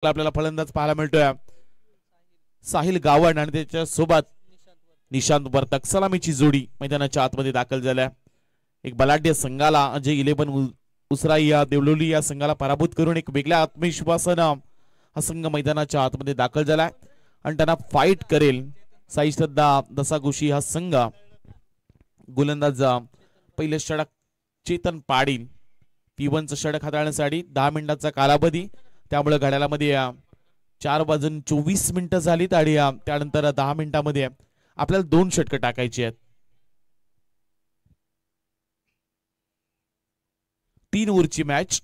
आपल्याला फलंदाज पाहायला मिळतोय साहिल गावण आणि त्याच्या सोबत निशांत वर्तक सलामीची जोडी मैदानाच्या आतमध्ये दाखल झाल्या। एक बलाढ्य संघाला अजय 11 उसराई या देवलोली या संघाला पराभूत करून एक वेगळ्या आत्मविश्वासानं हा संघ मैदानाच्या आतमध्ये दाखल झालाय आणि त्यांना फाईट करेल साई श्रद्धा दसागुशी हा संघ। गोलंदाज पहिले षटक चेतन पाटील P1चं षटक हाताळण्यासाठी 10 मिनिटांचा कालावधी, त्यामुळे घड्याळामध्ये 4:24 झालीत आणि त्यानंतर 10 मिनिटांमध्ये आपल्याला 2 षटकं टाकायची आहेत। 3 ओव्हरची मॅच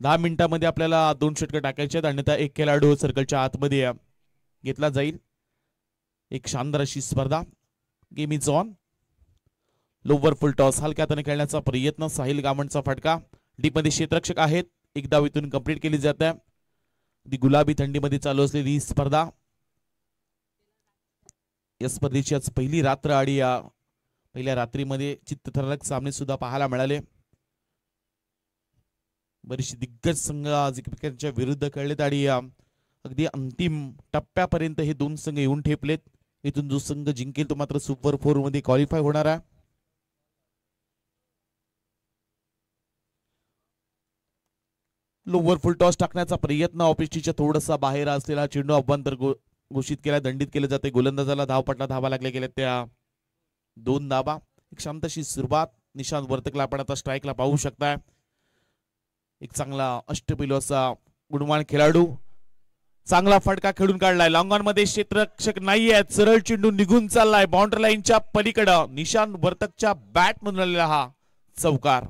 10 मिनिटांमध्ये आपल्याला 2 षटकं टाकायची आहेत, अन्यथा एक खेळाडू सर्कलच्या आतमध्ये घेतला जाईल। एक शानदार अशी स्पर्धा। Game is on. Lower full toss हलक्या हाताने खेळण्याचा प्रयत्न, साहिल गावणचा फटका, डीप मध्ये क्षेत्ररक्षक आहेत, एक धाव इथून कंप्लीट केली जाते। ती गुलाबी थंडीमध्ये चालू असलेली ही स्पर्धा, या स्पर्धेची आज पहिली रात्र आणि पहिल्या रात्रीमध्ये चित्तथरारक सामने सुद्धा पाहायला मिळाले। बरीचशी दिग्गज संघ आज एकमेकांच्या विरुद्ध खेळलेत आणि अगदी अंतिम टप्प्यापर्यंत हे दोन संघ येऊन ठेपलेत। इथून जो संघ जिंकेल तो मात्र सुपर 4 मध्ये क्वालिफाय होणार आहे। लोवर फुल टॉस टाकण्याचा प्रयत्न, ऑफिसच्या थोडासा बाहेर असलेला चेंडू अभ्यंतर घोषित केला, दंडित केले जाते। गोलंदाजाला धावपटला धावा लागले गेले त्या 2 धावा। एक शांतशी सुरुवात, निशांत वर्तकला आपण आता स्ट्राईकला पाहू शकताय। एक चांगला अष्टपैलू असा गुणवान खेळाडू, चांगला फटका खेळून काढलाय। लॉंग ऑन मध्ये क्षेत्ररक्षक नाहीये, सरळ चेंडू निघून चाललाय बाउंड्री लाईनच्या पलीकडे। निशांत वर्तकच्या बॅट मधून आलेला हा चौकार।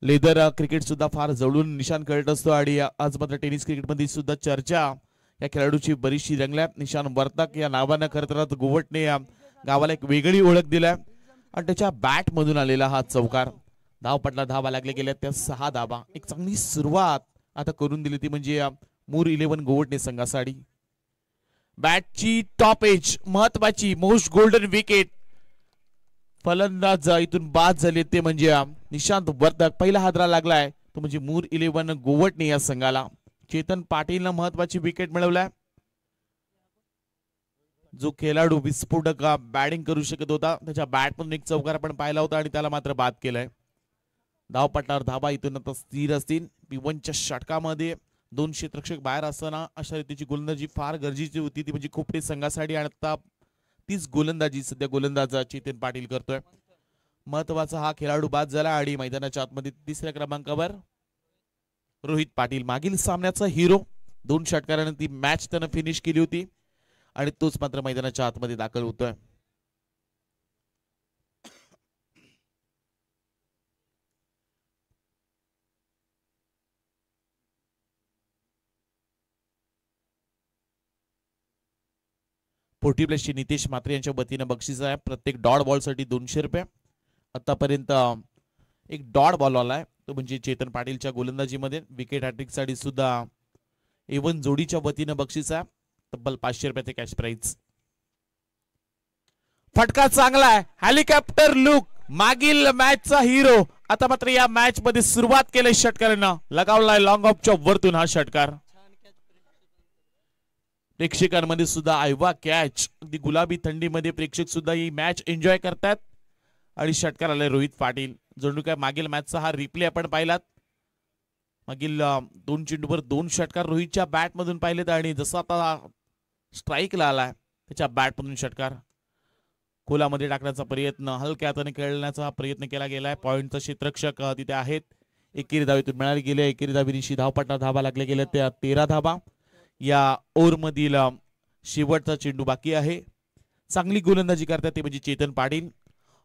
लेदर क्रिकेट सुद्धा फार जवळून निशांत खेळत असतो आणि आज मात्र टेनिस क्रिकेट मध्ये सुद्धा चर्चा या खेळाडूची बरीचशी रंगल्या। निशांत वर्तक या नावानं खरं तर गोवटने या गावाला एक वेगळी ओळख दिलाय आणि त्याच्या बॅट मधून आलेला हा चौकार। धावपटला धावा लागले गेल्या त्या 6 धावा। एक चांगली सुरुवात आता करून दिली ती म्हणजे मूर 11 गोवटने संघासाठी। बॅटची टॉप एज महत्वाची, मोस्ट गोल्डन विकेट। फलंदाज इथून बाद झाले ते म्हणजे निशांत वर्तक। पहिला हादरा लागलाय तो म्हणजे मूर 11 गोवटने या संघाला। चेतन पाटीलनं महत्वाची विकेट मिळवलाय। जो खेळाडू विस्फोटक बॅटिंग करू शकत होता त्याच्या बॅटमधून एक चौकार आपण पाहिला होता आणि त्याला मात्र बाद केलाय। धावपटावर धाबा इथून आता स्थिर असतील। P1च्या षटकामध्ये 2 क्षेत्ररक्षक बाहेर असताना अशा रीतीची गोलंदाजी फार गरजेची होती, ती म्हणजे खोपटे संघासाठी। आणि आता तीच गोलंदाजी सध्या गोलंदाज चेतन पाटील करतोय। महत्वाचा हा खेळाडू बाद झाला आणि मैदानाच्या आतमध्ये 3ऱ्या क्रमांकावर रोहित पाटील, मागील सामन्याचा हिरो। 2 षटकाराने ती मॅच त्यानं फिनिश केली होती आणि तोच मात्र मैदानाच्या आतमध्ये दाखल होतोय। फोर्टी प्लसची नितेश मात्रे यांच्या वतीने बक्षीस आहे। प्रत्येक डॉट बॉल साठी 200 रुपये। आतापर्यंत एक डॉट बॉल आलाय तो म्हणजे चेतन पाटीलच्या गोलंदाजीमध्ये। विकेट हॅट्रिक साठी सुद्धा A1 जोडीच्या वतीने बक्षीस आहे, तब्बल 500 रुपयाचे कॅश प्राइज। फटका चांगला आहे, हेलिकॉप्टर लुक, मागील मॅचचा हिरो आता मात्र या मॅच मध्ये सुरुवात केली षटकारानं, लगावलाय लॉंग ऑफच्या वरतून हा षटकार। प्रेक्षकांमध्ये सुद्धा आयवा कॅच, अगदी गुलाबी थंडीमध्ये प्रेक्षक सुद्धा ही मॅच एन्जॉय करतात आणि षटकार आले रोहित पाटील। जणू काय मागील मॅचचा हा रिप्ले आपण पाहिलात, मागील 2 चेंडूवर 2 षटकार रोहितच्या बॅट मधून पाहिलेत आणि जसा आता स्ट्राईकला आलाय त्याच्या बॅट मधून षटकार। खोलामध्ये टाकण्याचा प्रयत्न, हलक्या हाताने खेळण्याचा प्रयत्न केला गेलाय। पॉइंटचा क्षेत्ररक्षक तिथे आहेत। एकेरी धावेतून मिळाली गेले, एकेरी धावेनिशी धावपटला धावा लागले गेल्या त्या 13 धावा। या ओव्हर मधील शेवटचा चेंडू बाकी आहे। चांगली गोलंदाजी करतात ते म्हणजे चेतन पाटील।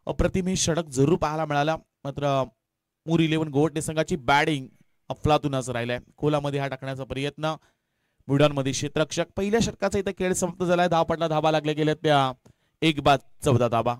अप्रतिम हे षटक जरूर पाहायला मिळाला, मात्र मूर 11 गोवटने संघाची बॅटिंग अफलातूनच राहिलाय। खोलामध्ये हा टाकण्याचा प्रयत्न, बुडांमध्ये क्षेत्ररक्षक। पहिल्या षटकाचा इथे खेळ समाप्त झालाय। धावपटला धावा लागले गेल्या त्या 1 बाद 14 धावा।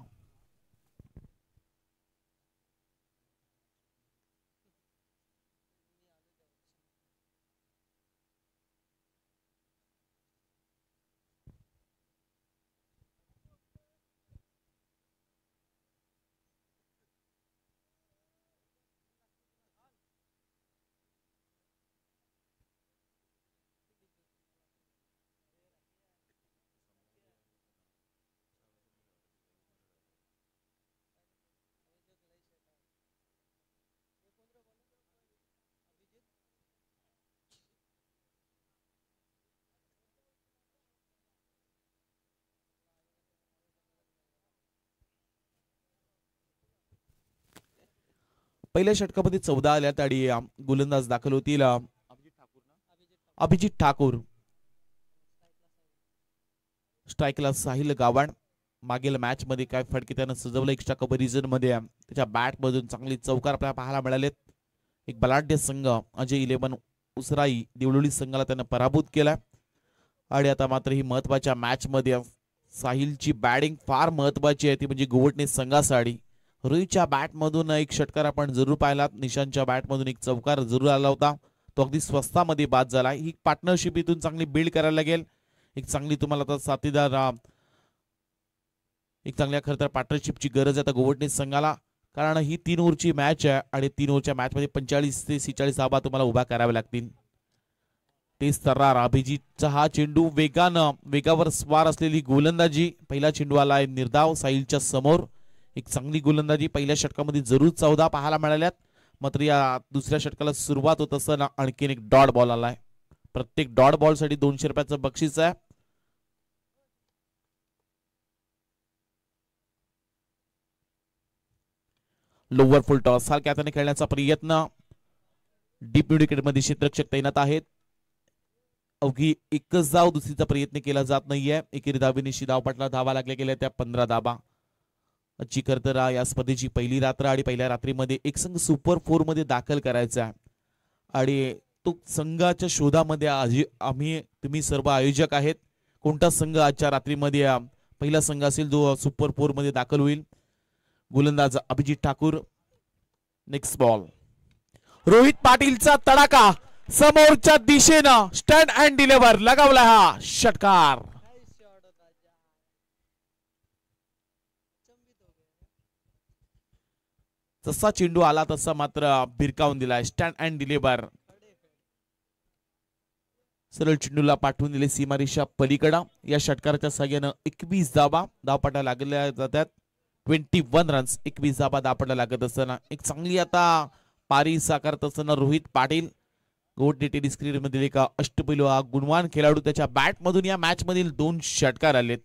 पहिल्या षटकामध्ये 14 आल्यात आणि गोलंदाज दाखल होतील अभिजित ठाकूर, स्ट्राईकला साहिल गावण. मागील मॅच मध्ये काय फटके त्यानं सजवलं एक्स्ट्रा कंपॅरिझन मध्ये. त्याच्या बॅट मधून चांगली चौकार आपल्याला पाहायला मिळालेत. एक बलाढ्य संघ अजय 11 उसराई देवळोली संघाला त्यानं पराभूत केला. आणि आता मात्र ही महत्वाच्या मॅच मध्ये साहिलची बॅटिंग फार महत्वाची आहे, ती म्हणजे गोवटणे संघासाठी. रोहितच्या बॅट मधून एक षटकार आपण जरूर पाहिला, निशांतच्या बॅट मधून एक चौकार जरूर आला होता, तो अगदी स्वस्तामध्ये बाद झाला. ही पार्टनरशिप इथून चांगली बिल्ड करायला लागेल. एक चांगली तुम्हाला आता साथीदार, एक चांगल्या खरं तर पार्टनरशिपची गरज आहे आता गोवटणे संघाला, कारण ही 3 ओव्हरची मॅच आहे आणि 3 ओव्हरच्या मॅच मध्ये 45 ते 46 धावा तुम्हाला उभा कराव्या लागतील. तेच तर्रार अभिजितचा हा चेंडू वेगावर स्वार असलेली गोलंदाजी. पहिला चेंडू आलाय निर्धाव साहिलच्या समोर. एक चांगली गोलंदाजी पहिल्या षटकामध्ये जरूर 14 पाहायला मिळाल्यात. मात्र या दुसऱ्या षटकाला सुरुवात होत असताना आणखीन एक डॉट बॉल आलाय. प्रत्येक डॉट बॉल साठी 200 रुपयाचं बक्षीस आहे. लोअर फुल टॉस सारख्या हाताने खेळण्याचा प्रयत्न. डीप विकेट मध्ये क्षेत्ररक्षक तैनात आहेत. अवघी एकच धाव दुसरीचा प्रयत्न केला जात नाहीये. एकेरी धावेनिशी धावपटला धावा लागल्या गेल्या त्या 15 धावा. आजची खरं तर या स्पर्धेची पहिली रात्र आणि पहिल्या रात्रीमध्ये एक संघ सुपर 4 मध्ये दाखल करायचा आहे आणि तो संघाच्या शोधामध्ये तुम्ही सर्व आयोजक आहेत. कोणता संघ आजच्या रात्रीमध्ये पहिला संघ असेल जो सुपर 4 मध्ये दाखल होईल. गोलंदाज अभिजित ठाकूर. नेक्स्ट बॉल रोहित पाटीलचा तडाखा समोरच्या दिशेनं स्टँड अँड डिलिव्हर लगावला हा षटकार. जसा चेंडू आला तसा मात्र भिरकावून दिलाय. स्टँड अँड डिलिव्हर सरळ चेंडूला पाठवून दिले सीमारेषा पलीकडा. या षटकाराच्या सहाय्यानं 21 धावा धावपटा लागल्या जातात. 21 रन्स 21 धावा धावपटा लागत असताना एक चांगली आता पारी साकारत असताना रोहित पाटील गोवटणे टेनिस क्रीडमधील एक अष्टपैलू गुणवान खेळाडू. त्याच्या बॅट मधून या मॅच मधील 2 षटकार आलेत.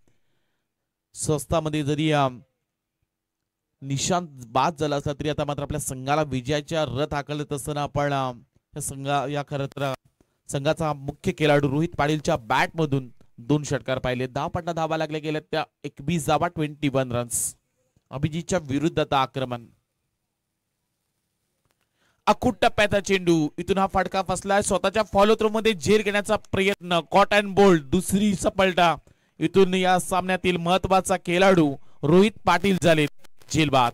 स्वस्तामध्ये जरी निशांत बाद झाला असला तरी आता मात्र आपल्या संघाला विजयाच्या रथ हाकलत असताना आपण या खरं तर संघाचा मुख्य खेळाडू रोहित पाटीलच्या बॅट मधून 2 षटकार पाहिले. धावपटा धावा लागल्या गेल्या त्या 21 धावा 21 रन्स. अभिजितच्या विरुद्ध आता आक्रमण. अकुट टप्प्याचा चेंडू इथून हा फटका फसलाय. स्वतःच्या फॉलो थ्रो मध्ये झेर घेण्याचा प्रयत्न. कॉट अँड बोल्ड दुसरी सफलता. इथून या सामन्यातील महत्वाचा खेळाडू रोहित पाटील झाले झेलबाद.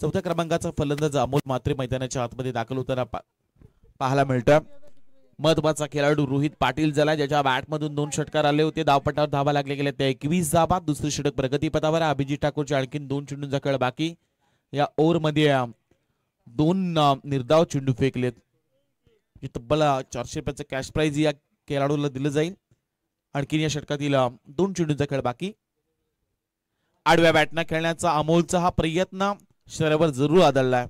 चौथ्या क्रमांकाचा फलंदाज अमोल म्हात्रे मैदानाच्या आतमध्ये दाखल होताना पाहायला मिळतं. महत्वाचा खेळाडू रोहित पाटील झाला, ज्याच्या बॅट मधून 2 षटकार आले होते. धावपटावर धावा लागले गेले त्या 21 धावा. दुसरे षटक प्रगतीपथावर. अभिजित ठाकूरचे आणखीन 2 चेंडूंचा खेळ बाकी. या ओव्हर मध्ये 2 निर्धाव चेंडू फेकलेत. तब्बल 400 रुपयाचं कॅश प्राइज या खेळाडूला दिलं जाईल. आणखीन या षटकातील 2 चेंडूंचा खेळ बाकी. आडव्या बॅटनं खेळण्याचा अमोलचा हा प्रयत्न शरीरावर जरूर आदळलाय.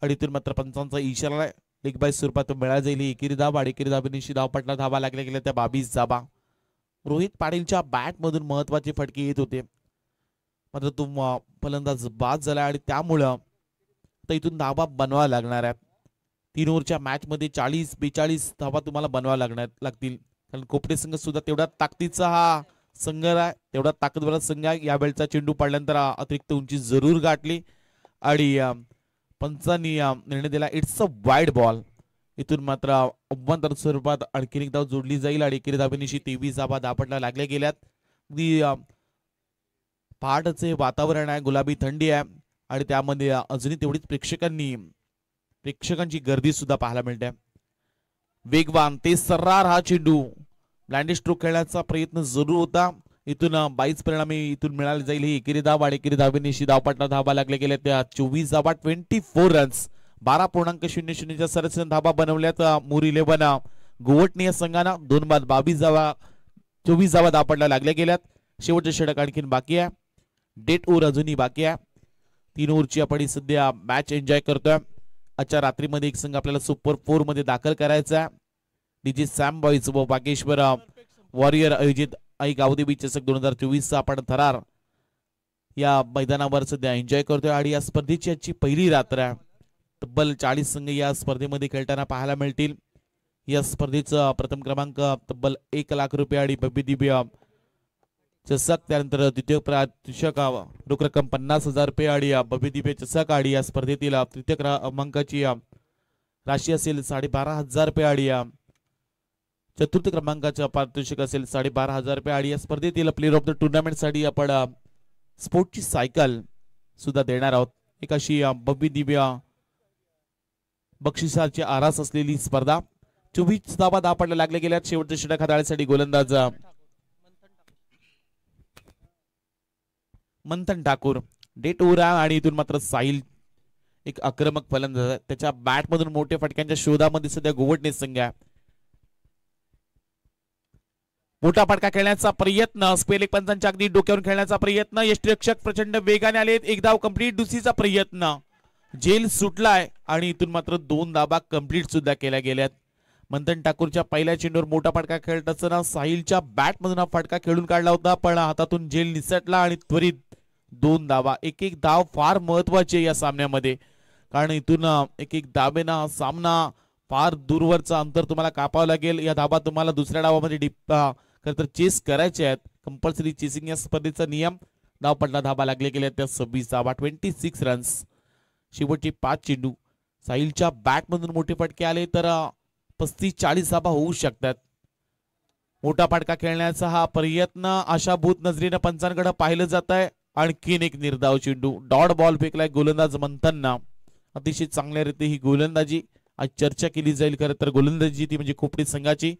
अडीतून मात्र पंचांचा इशारा लेग बाय स्वरूपात तो मिळाला जाईल. एकेरी धावा आणि एकेरी धावेनिशी धावपटला धावा लागल्या गेल्या त्या 22 धावा. रोहित पाटीलच्या बॅट मधून महत्वाचे फटके येत होते, मात्र तो फलंदाज बाद झाला आणि त्यामुळं इथून धावा बनवाव्या लागणार आहेत. 3 ओव्हरच्या मॅच मध्ये 40-42 धावा तुम्हाला बनवाव्या लागतील. कारण कोपडे संघ सुद्धा तेवढा ताकदीचा हा संघ आहे, तेवढा ताकदवर संघ आहे. या वेळचा चेंडू पडल्यानंतर अतिरिक्त उंची जरूर गाठली आणि पंचांनी निर्णय दिला इट्स अ वाईड बॉल. इथून मात्र अव्वल स्वरूपात आणखी एक धाव जोडली जाईल आणि एकेरी धावेनिशी 23 धावा धावपटला लागल्या गेल्यात. अगदी पहाटचे वातावरण आहे, गुलाबी थंडी आहे आणि त्यामध्ये अजूनही तेवढीच प्रेक्षकांची गर्दी सुद्धा पाहायला मिळते. वेगवान ते सर्रार हा चेंडू ब्लाइंड स्ट्रोक खेळण्याचा प्रयत्न जरूर होता. इथून 22 परिणामी इथून मिळाले जाईल ही एकेरी धाव आणि एकेरी धावेनिशी धावपटला धावा लागल्या गेल्या त्या 24 धावा 24 रन्स. 12.00 च्या सरासरी धावा बनवल्यात. मूर 11 गोवटणे या संघांना 2 बाद 22 धावा 24 धावा दापडला लागल्या गेल्यात. शेवटचे षटक आणखीन बाकी आहे. डेट ओव्हर अजूनही बाकी आहे. 3 ओव्हरची आपण सध्या मॅच एन्जॉय करतोय. आजच्या रात्रीमध्ये एक संघ आपल्याला सुपर 4 मध्ये दाखल करायचा आहे. डीजे सॅम बॉईज व वागेश्वर वॉरियर आयोजित आई गावदेवी चषक 2024 चा आपण थरार या मैदानावर सध्या एन्जॉय करतोय आणि या स्पर्धेची आजची पहिली रात्र आहे. तब्बल 40 संघ या स्पर्धेमध्ये खेळताना पाहायला मिळतील. या स्पर्धेचा प्रथम क्रमांक तब्बल 1 लाख रुपये आणि भव्य दिव्य चषक, त्यानंतर द्वितीय चषक रोख रक्कम 50,000 रुपये आणि भव्य दिव्य चषक आणि या स्पर्धेतील तृतीय क्रमांकाची राशी असेल 12,500 रुपये आणि चतुर्थ क्रमांकाचा पारितोषिक असेल 12,500 रुपये आणि या स्पर्धेतील प्लेअर ऑफ द टुर्नामेंट साठी आपण स्पोर्टची सायकल सुद्धा देणार आहोत. एक अशी भव्य दिव्य बक्षिसाची आरास असलेली स्पर्धा. 24 धावा दापडला लागले गेल्यात. शेवटचे षटक हाताळण्यासाठी गोलंदाज मंथन ठाकूर. डेट ओव्हर आणि इथून मात्र साहिल एक आक्रमक फलंदाज. त्याच्या बॅट मधून मोठ्या फटक्यांच्या शोधामध्ये सध्या गोवटणे संघ आहे. मोठा फटका खेळण्याचा प्रयत्न, स्पेल एक पंचांच्या अगदी डोक्यावरून खेळण्याचा प्रयत्न, यष्टीरक्षक प्रचंड वेगाने आलेत. एक धाव कंप्लीट. दुसरीचा प्रयत्न जेल सुटलाय आणि इथून मात्र 2 धावा कंप्लीट सुद्धा केल्या गेल्यात. मंथन ठाकूरच्या पहिल्या चेंडूवर मोठा फटका खेळत असताना साहिलच्या बॅट मधून हा फटका खेळून काढला होता, पण हातातून जेल निसटला आणि त्वरित 2 धावा. एक धाव फार महत्वाची या सामन्यामध्ये, कारण इथून एक धावेना सामना फार दूरवरचा अंतर तुम्हाला कापावं लागेल. या धावा तुम्हाला दुसऱ्या डावामध्ये खरं चेस करायचे आहेत. कंपल्सरी चेसिंग या स्पर्धेचा नियम. धाव पडला, धावा लागले गेले त्या 26 धावा, 26 रन्स. शेवटचे 5 चेंडू साहिलच्या बॅट मधून मोठे फटके आले तर 35-40 धावा होऊ शकतात. मोठा फटका खेळण्याचा हा प्रयत्न आशाभूत नजरेनं पंचांकडे पाहिलं जात आहे. आणखीन एक निर्धाव चेंडू, डॉट बॉल फेकलाय गोलंदाज मंथनना. अतिशय चांगल्या रीती ही गोलंदाजी आज चर्चा केली जाईल. खरं तर गोलंदाजी ती म्हणजे खोपडी संघाची.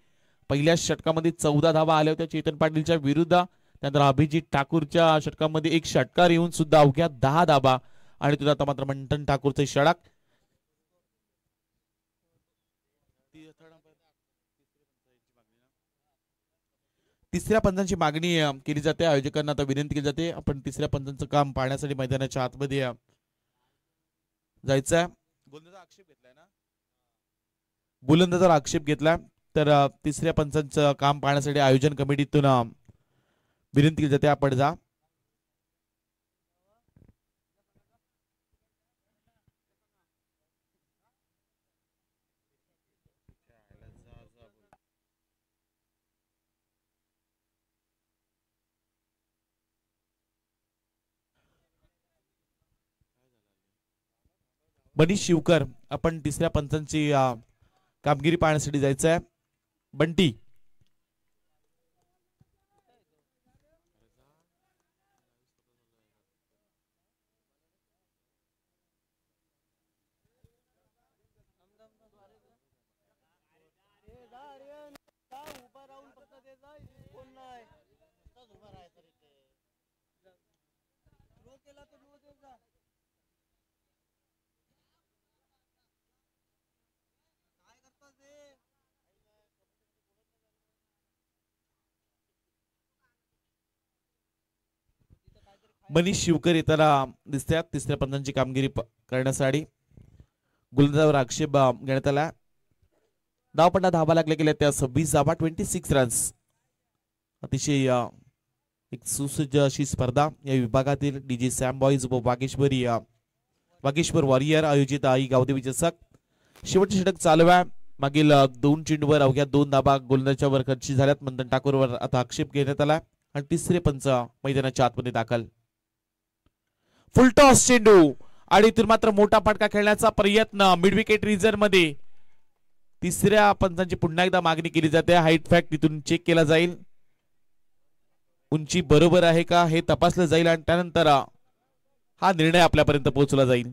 पहिल्या षटकामध्ये 14 धावा आल्या होत्या चेतन पाटीलच्या विरुद्ध. त्यानंतर अभिजित ठाकूरच्या षटकामध्ये एक षटकार येऊन सुद्धा अवघ्या 10 धावा आणि तुला आता मात्र मंथन ठाकूरचे षटक. तिसऱ्या पंचांची मागणी केली जाते. आयोजकांना आता विनंती केली जाते आपण तिसऱ्या पंचांचं काम पाहण्यासाठी मैदानाच्या आतमध्ये जायचं. गोलंदाजावर आक्षेप घेतला तर तिसऱ्या पंचांचं काम पाहण्यासाठी आयोजन कमिटीतून विनंती केली जाते आपण जा. मनीष शिवकर आपण तिसऱ्या पंचांची कामगिरी पाहण्यासाठी जायचं आहे. बंटी मनीष शिवकर येताना दिसतात तिसऱ्या पंचांची कामगिरी करण्यासाठी. गोलंदाजावर आक्षेप घेण्यात आला. धावपट्टा धावा लागल्या गेल्या त्या 26 धावा, 26 रन्स. अतिशय एक सुसज्ज अशी स्पर्धा या विभागातील डीजे सॅम बॉईज व वागेश्वर वॉरियर आयोजित आई गावदेवी चषक. शेवटचे षटक चालू आहे. मागील 2 चेंडूवर अवघ्या 2 धावा गोलंदाजावर खर्ची झाल्यात. मंथन ठाकूरवर आता आक्षेप घेण्यात आला आणि तिसरे पंच मैदानाच्या आतमध्ये दाखल. फुलटॉस चेंडू आणि इथून मात्र मोठा फटका खेळण्याचा प्रयत्न मिड विकेट रिजन मध्ये. तिसऱ्या पंचांची पुन्हा एकदा मागणी केली जाते. हाईट फॅक्ट तिथून चेक केला जाईल. उंची बरोबर आहे का हे तपासलं जाईल आणि त्यानंतर हा निर्णय आपल्यापर्यंत पोहोचला जाईल.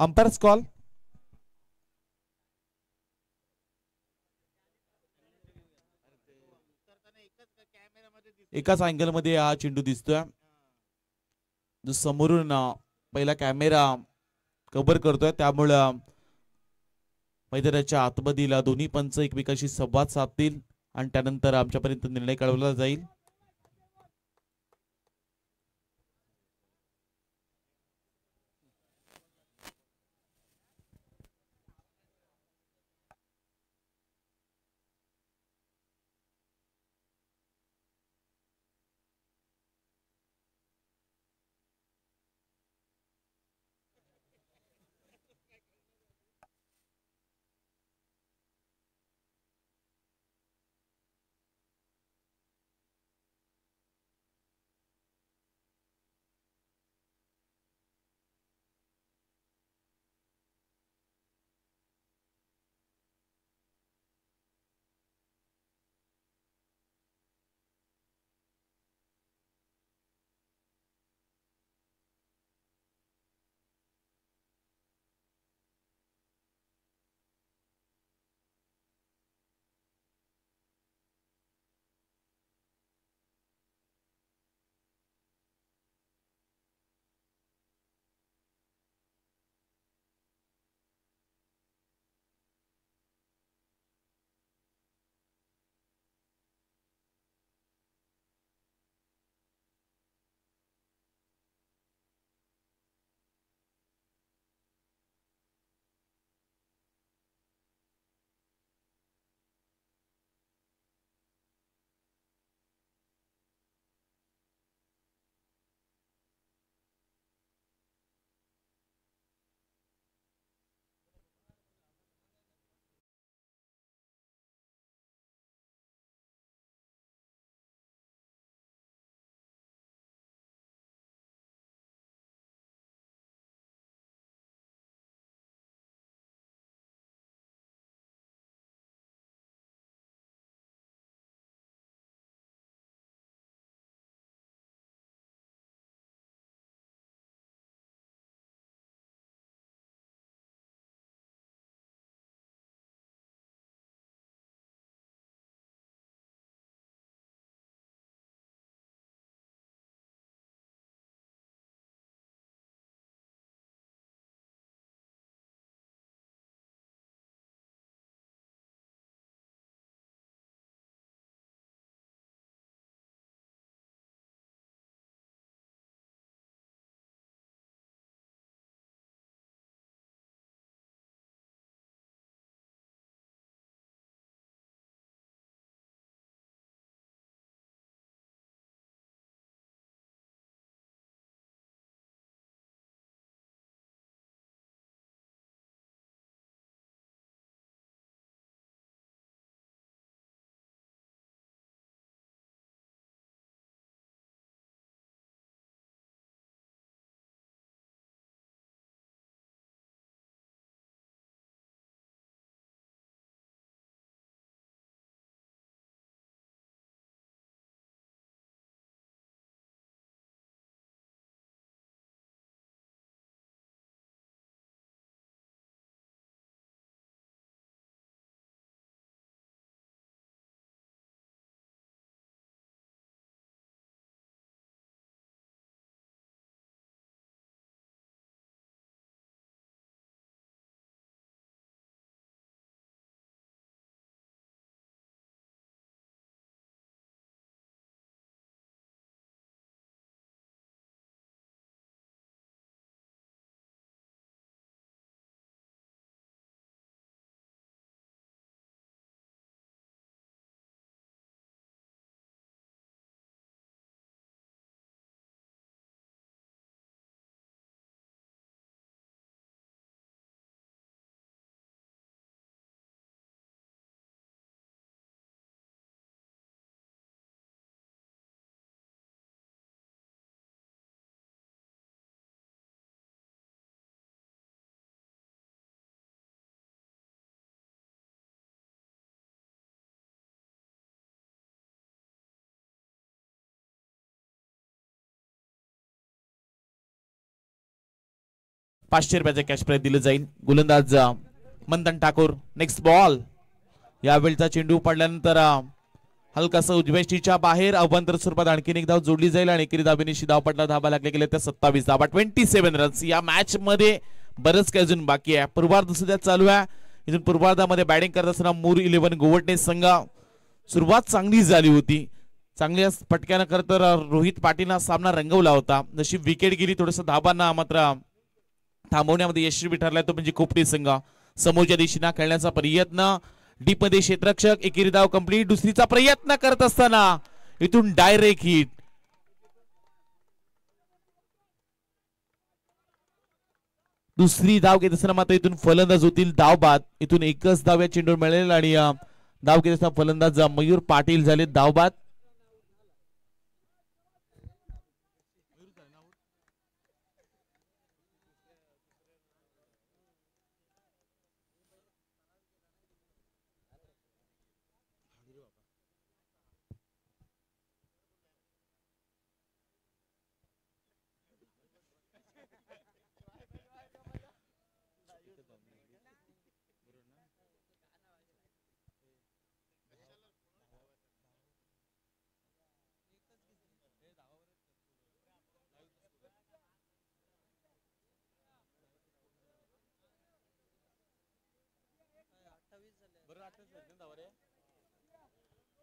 Umpires call. एकाच अँगल मध्ये हा चेंडू दिसतोय. जो समोरून पहिला कॅमेरा कव्हर करतोय, त्यामुळं मैदानाच्या आतमधील दोन्ही पंच एकमेकांशी संवाद साधतील आणि त्यानंतर आमच्यापर्यंत निर्णय कळवला जाईल. 500 कॅश प्राइज दिलं जाईल. गोलंदाज मंथन ठाकूर. Next ball. यावेळचा चेंडू पडल्यानंतर हलकासा उजव्या बाहेर अवंतर स्वरूपात आणखीन एक धाव जोडली जाईल आणि एकेरी धावेनिशी धावपटला धाबा लागले गेले त्या 27 धाबा. 27 रन्स. या मॅच मध्ये बरंच काही अजून बाकी आहे. पूर्वार्ध सुद्धा चालू आहे. इथून पूर्वार्धामध्ये बॅटिंग करत असताना मूर 11 गोवटणे संघ सुरुवात चांगली झाली होती. चांगल्या फटक्यानं खरं तर रोहित पाटीलनं सामना रंगवला होता. जशी विकेट गेली थोडस धाबांना मात्र थांबवण्यामध्ये यशस्वी ठरलाय तो म्हणजे कोपटी संघ. समोरच्या दिशेने खेळण्याचा प्रयत्न डीप मध्ये क्षेत्ररक्षक. एकेरी धाव कंप्लीट. दुसरीचा प्रयत्न करत असताना इथून डायरेक्ट हिट. दुसरी धाव घेत असताना मात्र इथून फलंदाज होतील धाव बाद. इथून एकच धाव या चेंडूवर मिळेल आणि धाव घेत असताना फलंदाज मयूर पाटील झाले धाव बाद.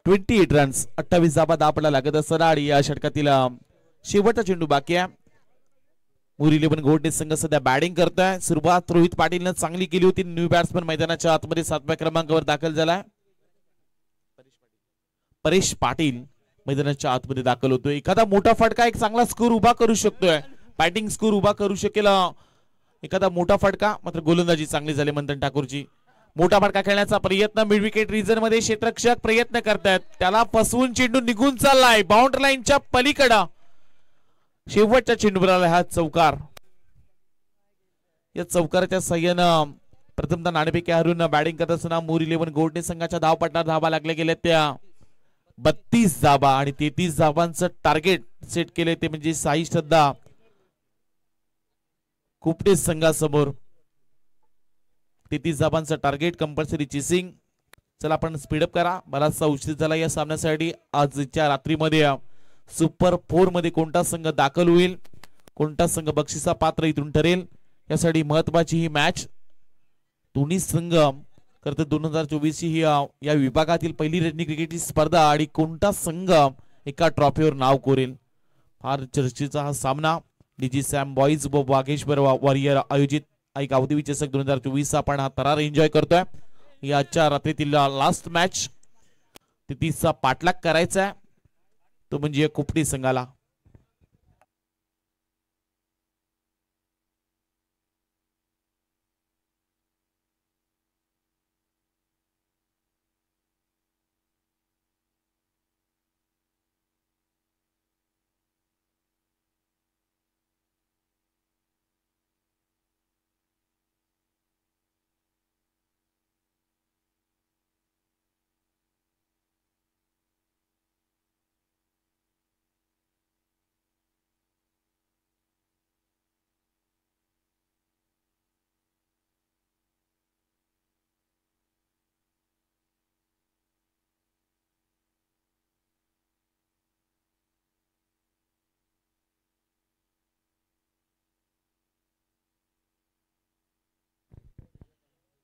Twenty 28 runs. 28 धाबा धापडा लागत असताना आणि या षटकातील शेवटचा चेंडू बाकी आहे. मूर 11 गोवटणे संघ सध्या बॅटिंग करतोय. सुरुवात रोहित पाटीलनं चांगली केली होती. न्यू बॅट्समन मैदानाच्या आतमध्ये 7व्या क्रमांकावर दाखल झालाय. परेश पाटील मैदानाच्या आतमध्ये दाखल होतोय. एखादा मोठा फटका एक चांगला स्कोर उभा करू शकतोय. बॅटिंग स्कोर उभा करू शकेल एखादा मोठा फटका. मात्र गोलंदाजी चांगली झाली मंथन ठाकूरची. मोठा फटका खेळण्याचा प्रयत्न मिड विकेट रिजन मध्ये क्षेत्ररक्षक प्रयत्न करतायत. त्याला फसवून चेंडू निघून चाललाय बाउंड्री लाईनच्या पलीकडे. शेवटच्या चेंडूवर आला हा चौकार. या चौकाराच्या साह्यानं प्रथमतः नाणेफेक हरून बॅटिंग करत असताना मूर 11 गोवटणे संघाच्या धावपटणार धाबा लागल्या गेल्या त्या 32 धाबा आणि 33 धाबांचं टार्गेट सेट केले ते म्हणजे साई श्रद्धा कुपटे संघासमोर. 33 धाबांचं टार्गेट कंपल्सरी चेसिंग. चला आपण स्पीडअप करा. बराचसा उशीर झाला या सामन्यासाठी. आजच्या रात्रीमध्ये सुपर 4 मध्ये कोणता संघ दाखल होईल, कोणता संघ बक्षिसा पात्र इथून ठरेल यासाठी महत्वाची ही मॅच. दोन्ही संघ करते 2024 ही या विभागातील पहिली रणजी क्रिकेटची स्पर्धा आणि कोणता संघ एका ट्रॉफीवर नाव कोरेल. फार चर्चेचा हा सामना. डीजी सॅम बॉईज व वाघेश्वर वॉरियर आयोजित एक अवधी चषक 2024 आपण हा तरार एन्जॉय करतोय. याच्या रात्रीतील लास्ट मॅच 33चा पाठलाग करायचा आहे तो म्हणजे कुपटी संघाला.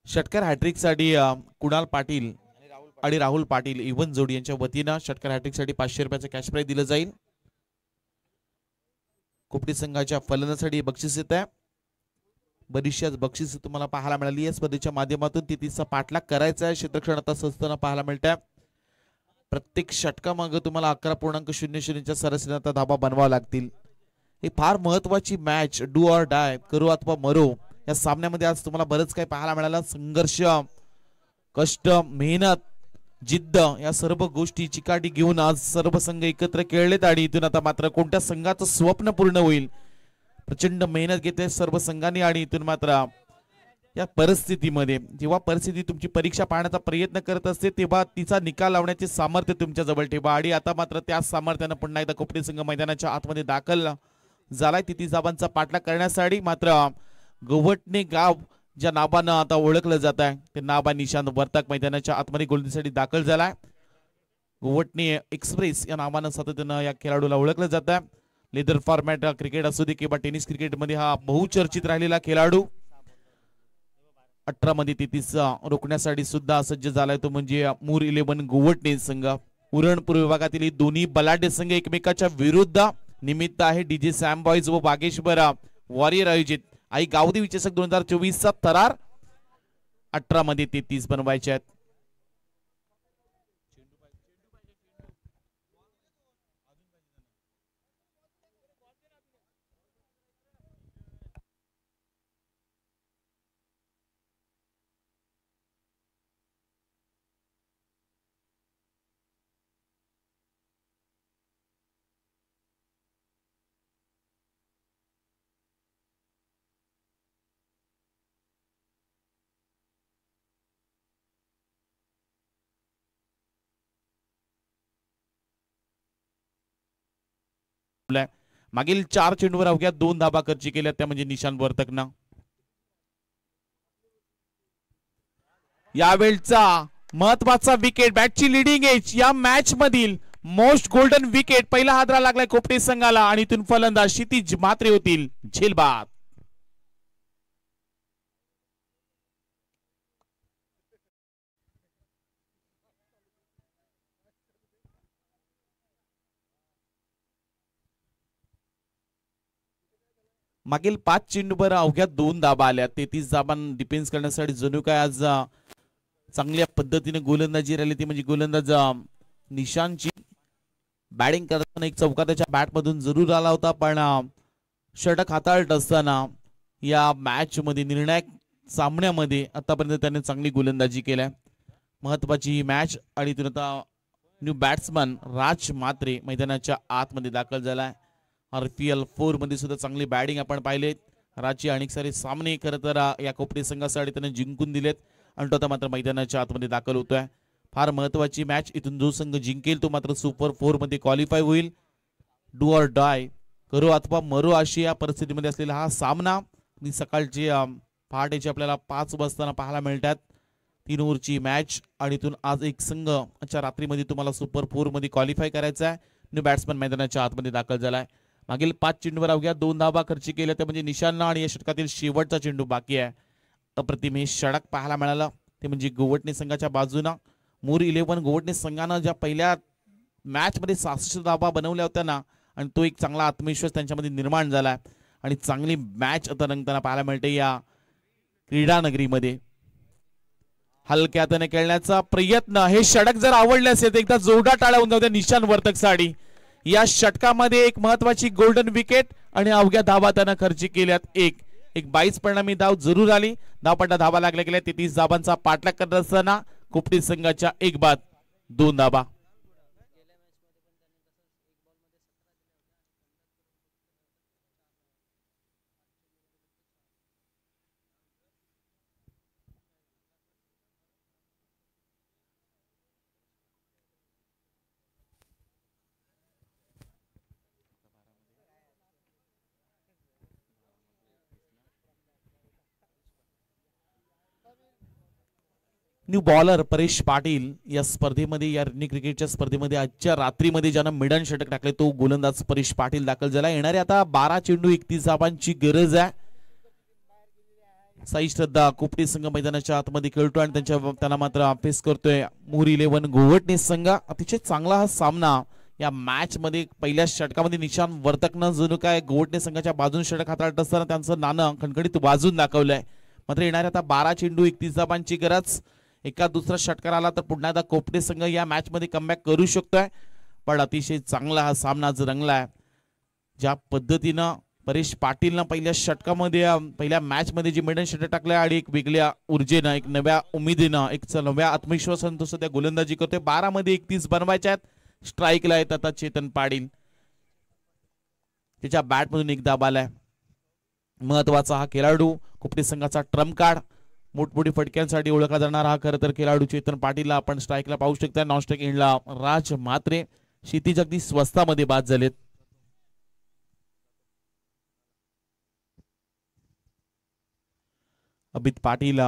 षटकार हॅट्रिक साठी कुणाल पाटील आणि राहुल पाटील इव्हन जोडी यांच्या वतीनं षटकार हॅट्रिक साठी 500 रुपयाचं कॅश प्राइज दिलं जाईल. कुपटी संघाच्या फलंदाजासाठी बक्षीस येत आहे. बरीचशाच बक्षीस तुम्हाला पाहायला मिळाली या स्पर्धेच्या माध्यमातून. तिचा पाठलाग करायचा आहे. क्षेत्ररक्षण आता स्वस्ताना पाहायला मिळत आहे. प्रत्येक षटकामागे तुम्हाला 11.00च्या सरासरीने आता धाबा बनवावा लागतील. ही फार महत्वाची मॅच. डू ऑर डाय, करो अथवा मरो. या सामन्यामध्ये आज तुम्हाला बरंच काही पाहायला मिळालं. संघर्ष, कष्ट, मेहनत, जिद्द या सर्व गोष्टी चिकाटी घेऊन आज सर्व संघ एकत्र खेळलेत आणि इथून आता मात्र कोणत्या संघाचं स्वप्न पूर्ण होईल. प्रचंड मेहनत घेते सर्व संघांनी आणि इथून मात्र या परिस्थितीमध्ये जेव्हा परिस्थिती तुमची परीक्षा पाहण्याचा प्रयत्न करत असते तेव्हा तिचा निकाल लावण्याचे सामर्थ्य तुमच्या जवळ ठेवा. आणि आता मात्र त्या सामर्थ्यानं पुन्हा एकदा कुपटी संघ मैदानाच्या आतमध्ये दाखल झालाय 33 धाबांचा पाठलाग करण्यासाठी. मात्र गोवटणे गाव ज्या नावानं आता ओळखलं जात आहे ते नाव आहे निशांत वर्तक मैदानाच्या आतमध्ये गोलंदाजीसाठी दाखल झालाय. गोवटणे एक्सप्रेस या नावानं सातत्यानं या खेळाडूला ओळखलं जात आहे. लेदर फॉर्मॅट क्रिकेट असू दे किंवा टेनिस क्रिकेट मध्ये हा बहुचर्चित राहिलेला खेळाडू 18 मध्ये 33 रोखण्यासाठी सुद्धा सज्ज झालाय तो म्हणजे मूर 11 गोवटणे संघ. उरणपूर विभागातील ही दोन्ही बलाढ्य संघ एकमेकाच्या विरुद्ध निमित्त आहे डीजे सॅम बॉयज व बागेश्वर वॉरियर आयोजित आई गावदेवी चषक 2024 चा थरार 18 मध्ये 33 बनवायचे आहेत. मागील 4 चेंडूवर अवघ्या 2 धाबा खर्ची केल्या त्या म्हणजे निशांत वर्तकनं. यावेळचा महत्वाचा विकेट बॅटची लिडिंग एज या मॅच मधील मोस्ट गोल्डन विकेट पहिला हादरा लागलाय कोपटे संघाला आणि इथून फलंदाज क्षितिज म्हात्रे होतील झेलबाद. मागील 5 चेंडूवर अवघ्या 2 धाबा आल्या. 33 धाबां डिफेन्स करण्यासाठी जणू काय आज चांगल्या पद्धतीने गोलंदाजी राहिली ती म्हणजे गोलंदाज निशांतची बॅटिंग करताना एक चौका त्याच्या बॅट मधून जरूर आला होता पण षटक हाताळत असताना या मॅच मध्ये निर्णायक सामन्यामध्ये आतापर्यंत त्याने चांगली गोलंदाजी केल्या. महत्वाची ही मॅच आणि इथून आता न्यू बॅट्समन राज म्हात्रे मैदानाच्या आतमध्ये दाखल झालाय. RPL 4 मध्ये सुद्धा चांगली बॅटिंग आपण पाहिलेत. राजची अनेक सारे सामने खरं तर या कोपटे संघासाठी त्याने जिंकून दिलेत आणि तो आता मात्र मैदानाच्या आतमध्ये दाखल होतोय. फार महत्वाची मॅच. इथून जो संघ जिंकेल तो मात्र सुपर 4 मध्ये क्वालिफाय होईल. डू ऑर डाय करो अथवा मरो अशी या परिस्थितीमध्ये असलेला हा सामना सकाळची पहाटेची आपल्याला 5 वाजता पाहायला मिळतात. 3 ओव्हरची मॅच आणि इथून आज एक संघ अच्छा रात्रीमध्ये तुम्हाला सुपर 4 मध्ये क्वालिफाय करायचा आहे. न्यू बॅट्समन मैदानाच्या आतमध्ये दाखल झालाय. मागील 5 चेंडूवर अवघ्या 2 धाबा खर्ची केल्या त्या म्हणजे निशांना आणि या षटकातील शेवटचा चेंडू बाकी आहे. अप्रतिम हे षटक पाहायला मिळालं ते म्हणजे गोवटणे संघाच्या बाजूनं. मूर 11 गोवटणे संघानं ज्या पहिल्या मॅच मध्ये 66 धाबा बनवल्या होत्या ना आणि तो एक चांगला आत्मविश्वास त्यांच्यामध्ये निर्माण झाला आणि चांगली मॅच आता रंगताना पाहायला मिळते या क्रीडा नगरीमध्ये. हलक्या हाताने खेळण्याचा प्रयत्न. हे षटक जर आवडले असेल तर एकदा जोरदार टाळ्या होऊन जाऊ निशांत वर्तक साठी. या षटकामध्ये एक महत्वाची गोल्डन विकेट आणि अवघ्या धाबा त्यानं खर्ची केल्यात. एक 22 परिणामी धाव जरूर आली. धावपट्टा धाबा लागल्या गेल्या. 33 धाबांचा पाठलाग करत असताना कोपटे संघाच्या 1 बाद 2 धाबा. न्यू बॉलर परेश पाटील या स्पर्धेमध्ये या रनी क्रिकेटच्या स्पर्धेमध्ये आजच्या रात्रीमध्ये ज्यानं मिडन षटक टाकले तो गोलंदाज परेश पाटील दाखल झाला. येणारे आता 12 चेंडू 31 धाबांची गरज आहे. साई श्रद्धा कोपटे संघ मैदानाच्या आतमध्ये खेळतोय आणि त्यांना मात्र फेस करतोय मूर 11 गोवटणे संघ. अतिशय चांगला हा सामना या मॅच मध्ये. पहिल्या षटकामध्ये निशांत वर्तकनं जणू काय गोवटणे संघाच्या बाजून षटक हाताळत असताना त्यांचं नाणं खणखणीत वाजून दाखवलंय. मात्र येणारे आता 12 चेंडू 31 धाबांची गरज. एका दुसरा षटकार आला तर पुन्हा एकदा कोपटे संघ या मॅच मध्ये कमबॅक करू शकतोय पण अतिशय चांगला हा सामना आज रंगलाय. ज्या पद्धतीनं परेश पाटीलनं पहिल्या षटकामध्ये पहिल्या मॅच मध्ये जे मिडन षटक टाकलंय आणि एक वेगळ्या ऊर्जेनं एक नव्या उमेदीनं एक नव्या आत्मविश्वासानं तो सध्या गोलंदाजी करतोय. 12 मध्ये 31 बनवायच्या आहेत. स्ट्राईकला आहेत आता चेतन पाटील. त्याच्या बॅट मधून एक धाब आलाय. महत्वाचा हा खेळाडू कोपटे संघाचा ट्रम्प कार्ड. मोठमोठी फटक्यांसाठी ओळखला जाणार हा खरं तर खेळाडू चेतन पाटीलला आपण स्ट्राईकला पाहू शकता. नॉन स्ट्राईक एंडला राज म्हात्रे. क्षितिज अगदी स्वस्तामध्ये बाद झालेत. . अमित पाटील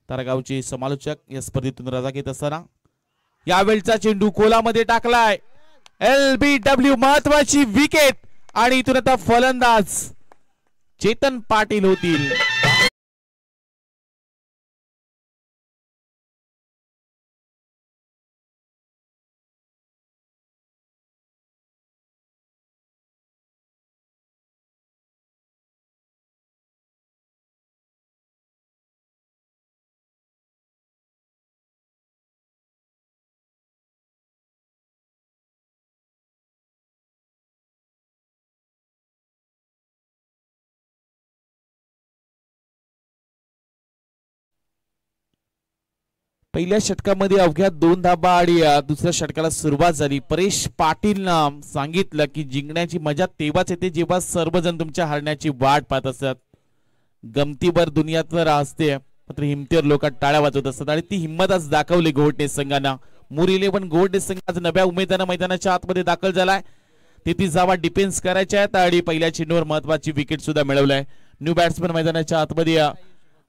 तारगावचे समालोचक या स्पर्धेतून रजा घेत असताना यावेळचा चेंडू कोलामध्ये टाकलाय. LBW महत्वाची विकेट आणि इथून आता फलंदाज चेतन पाटील होतील. पहिल्या षटकामध्ये अवघ्या 2 धाबा आणि दुसऱ्या षटकाला सुरुवात झाली. परेश पाटीलनं सांगितलं की जिंकण्याची मजा तेव्हाच येते जेव्हा सर्वजण तुमच्या हरण्याची वाट पाहत असतात. गमतीभर दुनियात असते मात्र हिमतीवर लोक टाळ्या वाजवत असतात आणि ती हिंमत आज दाखवली घोडणे संघानं. मुर 11 घोडणे संघ आज नव्या उमेदवारांना मैदानाच्या आतमध्ये दाखल झालाय. 33 धावा डिफेन्स करायच्या आहेत आणि पहिल्या चेंडूवर महत्वाची विकेट सुद्धा मिळवलाय. न्यू बॅट्समन मैदानाच्या आतमध्ये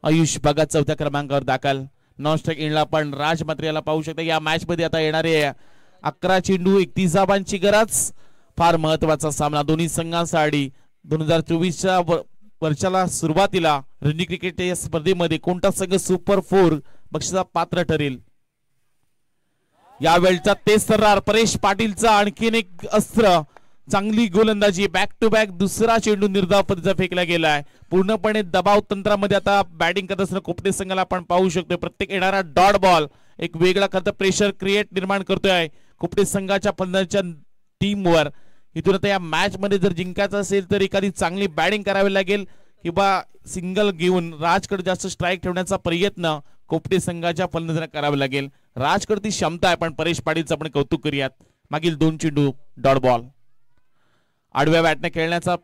आयुष भगत चौथ्या क्रमांकावर दाखल. नॉन स्ट्राइक इंडला पण राज मात्र याला पाहू शकता. या मॅच मध्ये आता येणारे 11 चेंडू 31 धावांची गरज. फार महत्वाचा सामना दोन्ही संघांसाठी. 2024च्या वर्षाला सुरुवातीला रणजी क्रिकेट या स्पर्धेमध्ये कोणता संघ सुपर 4 बक्षिसा पात्र ठरेल यावेळचा तेच ठरणार. परेश पाटीलचा आणखीन एक अस्त्र. चांगली गोलंदाजी. बॅक टू बॅक दुसरा चेंडू निर्धाव पद्धतीचा फेकला गेलाय. पूर्णपणे दबाव तंत्रामध्ये आता बॅटिंग करत असताना कोपटे संघाला आपण पाहू शकतो. प्रत्येक येणारा डॉट बॉल एक वेगळा करता प्रेशर क्रिएट निर्माण करतोय कोपटे संघाच्या फलंदाजांच्या टीमवर. इथून आता या मॅच मध्ये जर जिंकायचं असेल तर एखादी चांगली बॅटिंग करावी लागेल किंवा सिंगल घेऊन राजकडे जास्त स्ट्राईक ठेवण्याचा प्रयत्न कोपटे संघाच्या फलंदाजांना करावा लागेल. राजकडे ती क्षमता आहे पण परेश पाटीलचं आपण कौतुक करूयात. मागील 2 चेंडू डॉट बॉल. आडव्या बॅटने खेळण्याचा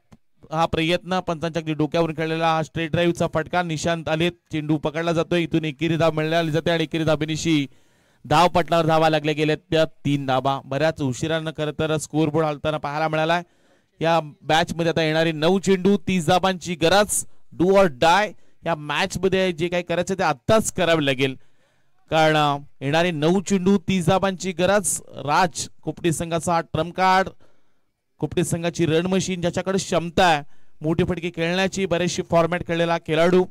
हा प्रयत्न पंचांच्या डोक्यावरून खेळलेला हा स्ट्रेट ड्राईव्हचा फटका. निशांत आले. चेंडू पकडला जातोय. इथून एकेरी धाव मिळाली जाते आणि एकेरी धाबेनिशी धाव पटलावर धावा लागल्या गेल्या त्या 3 धाबा. बऱ्याच उशिरानं खरं तर स्कोर बोर्ड हलताना पाहायला मिळालाय. या मॅच मध्ये आता येणारे 9 चेंडू 30 धाबांची गरज. Do or die. या मॅच मध्ये जे काही करायचं ते आत्ताच करावे लागेल कारण येणारे 9 चेंडू 30 धाबांची गरज. राज कोपटे संघाचा हा ट्रम्प कार्ड. कोपटे संघाची रन मशीन ज्याच्याकडे क्षमता आहे मोठे फटके खेळण्याची. बरेचसे फॉर्मॅट खेळलेला खेळाडू.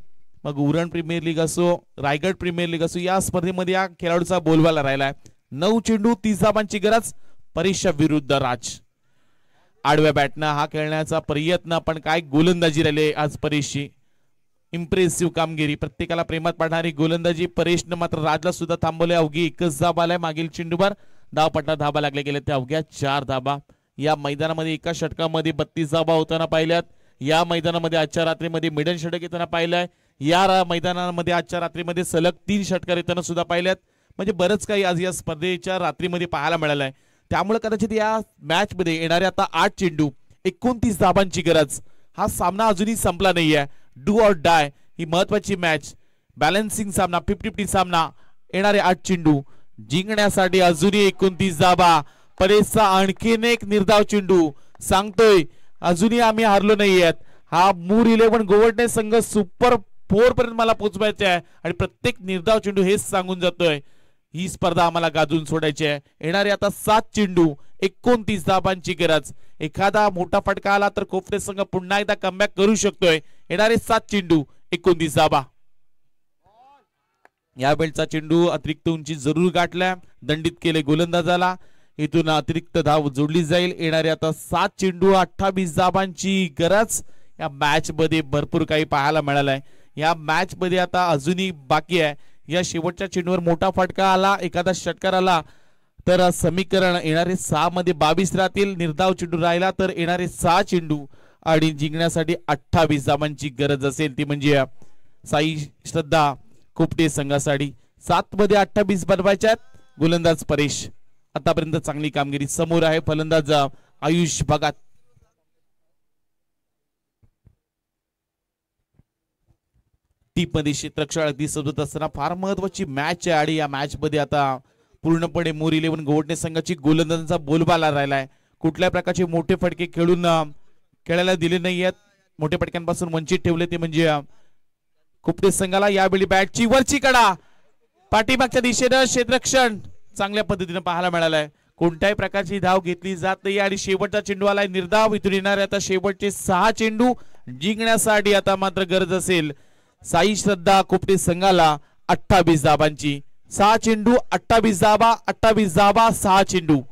मग उरण प्रीमियर लीग असो रायगड प्रीमियर लीग असो या स्पर्धेमध्ये या खेळाडूचा बोलबाला राहिलाय. 9 चेंडू 30 धाबांची गरज. परेशच्या विरुद्ध राज. आडव्या बॅटनं हा खेळण्याचा प्रयत्न पण काय गोलंदाजी राहिली आज परेशची. इम्प्रेसिव्ह कामगिरी. प्रत्येकाला प्रेमात पाडणारी गोलंदाजी. परेशनं मात्र राजला सुद्धा थांबवले. अवघी 1च धाब आलाय मागील चेंडूवर. धावपट्टा धाबा लागले गेले त्या अवघ्या 4 धाबा. या मैदानामध्ये एका षटकामध्ये 32 धाबा होताना पाहिल्यात. या मैदानामध्ये आजच्या रात्रीमध्ये मिडन षटक येताना पाहिलंय. या मैदानामध्ये आजच्या रात्रीमध्ये सलग 3 षटकार येताना सुद्धा पाहिल्यात. म्हणजे बरंच काही आज या स्पर्धेच्या रात्रीमध्ये पाहायला मिळालंय. त्यामुळे कदाचित या मॅच मध्ये येणारे आता 8 चेंडू 29 धाबांची गरज. हा सामना अजूनही संपला नाहीये. डू ऑर डाय ही महत्वाची मॅच. बॅलन्सिंग सामना 50-50 सामना. येणारे 8 चेंडू जिंकण्यासाठी अजूनही 29 धाबा. परेशचा आणखीन एक निर्धाव चेंडू सांगतोय अजूनही आम्ही हारलो नाहीयेत. हा मूर 11 गोवडणे संघ सुपर 4 पर्यंत मला पोहोचवायचे आहे आणि प्रत्येक निर्धाव चेंडू हेच सांगून जातोय ही स्पर्धा आम्हाला गाजून सोडायची आहे. येणारे आता 7 चेंडू 29 धाबांची गरज. एखादा मोठा फटका आला तर कोपटे संघ पुन्हा एकदा कमबॅक करू शकतोय. येणारे 7 चेंडू 29 धाबा. यावेळचा चेंडू अतिरिक्त उंची जरूर गाठल्या. दंडित केले गोलंदाजाला. इथून अतिरिक्त धाव जोडली जाईल. येणारे आता 7 चेंडू 28 धाबांची गरज. या मॅच मध्ये भरपूर काही पाहायला मिळालंय. या मॅच मध्ये आता अजूनही बाकी आहे. या शेवटच्या चेंडूवर मोठा फटका आला एखादा षटकार आला तर समीकरण येणारे 6 मध्ये 22 राहतील. निर्धाव चेंडू राहिला तर येणारे 6 चेंडू आणि जिंकण्यासाठी 28 धाबांची गरज असेल. ती म्हणजे साई श्रद्धा कोपटे संघासाठी 7 मध्ये 28 बनवायच्या आहेत. गोलंदाज परेश आतापर्यंत चांगली कामगिरी. समोर आहे फलंदाज आयुष भगत. टीप मध्ये क्षेत्ररक्षण अगदी सजवत असताना फार महत्वाची मॅच आहे आणि या मॅच मध्ये आता पूर्णपणे मूर 11 गोवडणे संघाची गोलंदाजांचा बोलबाला राहिलाय. कुठल्या प्रकारचे मोठे फटके खेळून खेळायला दिले नाहीयेत. मोठे फटक्यांपासून वंचित ठेवले ते म्हणजे कुपटे संघाला यावेळी बॅटची वरची कडा पाठीमागच्या दिशेनं क्षेत्ररक्षण चांगल्या पद्धतीने पाहायला मिळालंय. कोणत्याही प्रकारची धाव घेतली जात नाही आणि शेवटचा चेंडू आलाय निर्धाव. इथून येणारे आता शेवटचे 6 चेंडू जिंकण्यासाठी आता मात्र गरज असेल साई श्रद्धा कुपटे संघाला 28 धाबांची. 6 चेंडू 28 धाबा 28 धाबा 6 चेंडू.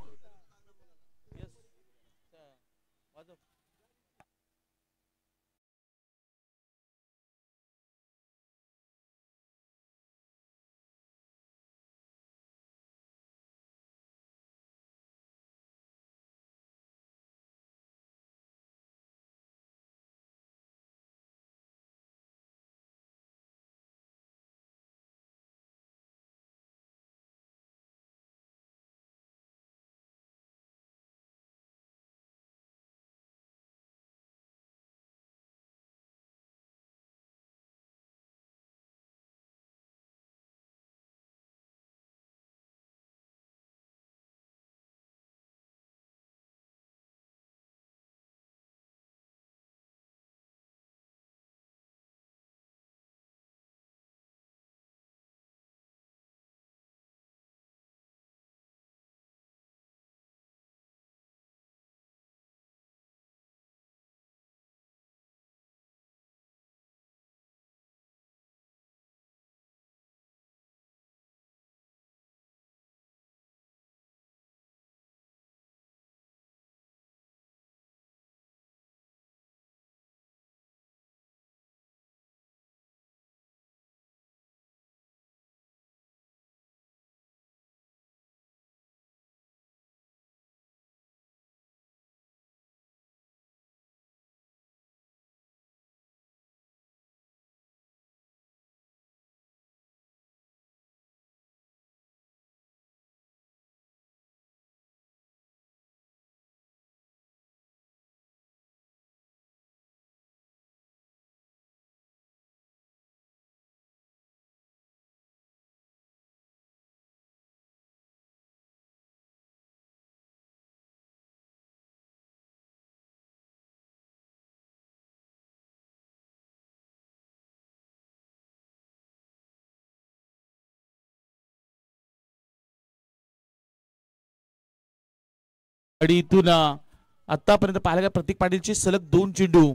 आणि इथून आतापर्यंत पाहायला प्रतीक पाटीलचे सलग 2 चेंडू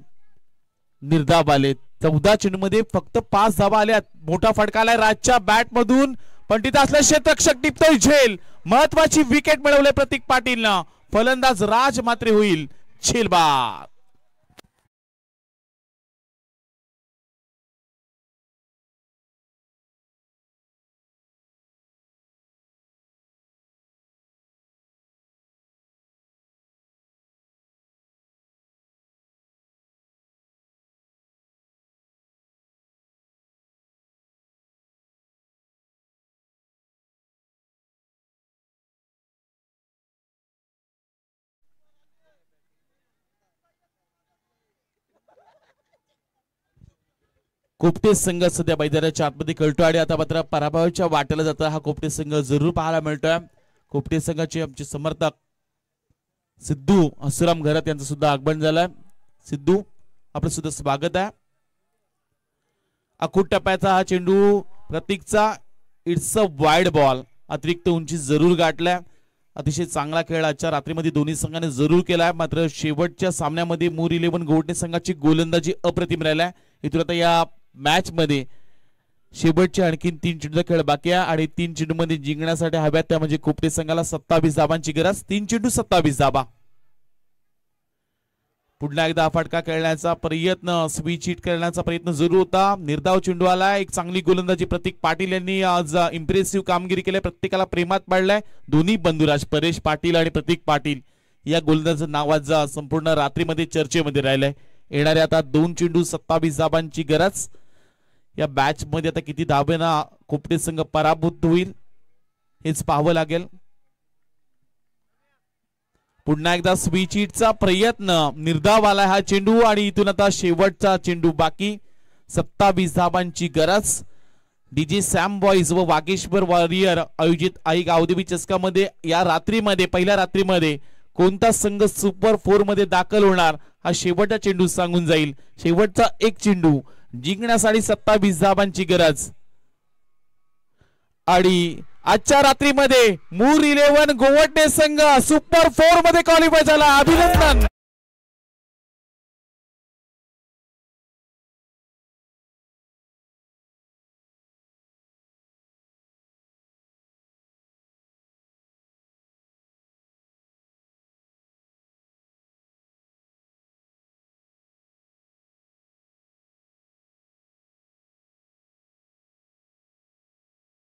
निर्धाव आले. 14 चेंडू मध्ये फक्त 5 धावा आल्यात. मोठा फटका आलाय राजच्या बॅट मधून पण तिथे असल्या क्षेत्ररक्षक टिपतोय झेल. महत्वाची विकेट मिळवले प्रतीक पाटीलनं. फलंदाज राज मात्र होईल झेलबाद. कोपटे संघ सध्या मैदानाच्या आतमध्ये कळतो आणि आता मात्र पराभवाच्या वाटेला जाता हा कोपटे संघ जरूर पाहायला मिळतोय. कोपटे संघाचे आमचे समर्थक सिद्धू हसुराम घरात यांचं सुद्धा आगमन झालंय. सिद्धू आपलं सुद्धा स्वागत आहे. अखूट टप्प्याचा हा चेंडू प्रतीकचा. It's a wide ball. अतिरिक्त उंची जरूर गाठलाय. अतिशय चांगला खेळ आजच्या रात्रीमध्ये दोन्ही संघाने जरूर केलाय. मात्र शेवटच्या सामन्यामध्ये मूर 11 गोवटे संघाची गोलंदाजी अप्रतिम राहिलाय. इथून आता या मॅच मध्ये शेवटचे आणखी 3 चेंडूचा खेळ बाकी आहे आणि 3 चेंडू मध्ये जिंकण्यासाठी हव्यात त्या म्हणजे कोपटे संघाला 27 धाबांची गरज. 3 चेंडू 27 धाबा. पुन्हा एकदा फटका खेळण्याचा प्रयत्न स्विच हिट करण्याचा प्रयत्न जरूर होता. निर्धाव चेंडू आला. एक चांगली गोलंदाजी प्रतीक पाटील यांनी आज इम्प्रेसिव्ह कामगिरी केली. प्रत्येकाला प्रेमात पाडलाय. दोन्ही बंधुराज परेश पाटील आणि प्रतीक पाटील या गोलंदाजाचं नाव आज संपूर्ण रात्रीमध्ये चर्चेमध्ये राहिलंय. येणारे आता 2 चेंडू 27 धाबांची गरज. या मॅच मध्ये आता किती धाबेना कोपटे संघ पराभूत होईल हेच पाहावं लागेल. पुन्हा एकदा स्विच हिटचा प्रयत्न. निर्धाव आलाय हा चेंडू आणि इथून आता शेवटचा चेंडू बाकी. 27 धाबांची गरज. डीजे सॅम बॉईज व वागेश्वर वॉरियर आयोजित आई गावदेवी चषकामध्ये या रात्रीमध्ये पहिल्या रात्रीमध्ये कोणता संघ सुपर 4 मध्ये दाखल होणार हा शेवटचा चेंडू सांगून जाईल. शेवटचा एक चेंडू जिंकण्यासाठी 27 धावांची गरज। आणि आजच्या रात्रीमध्ये मूर 11 गोवटणे संघ सुपर 4 मध्ये क्वालिफाय झाला, अभिनंदन।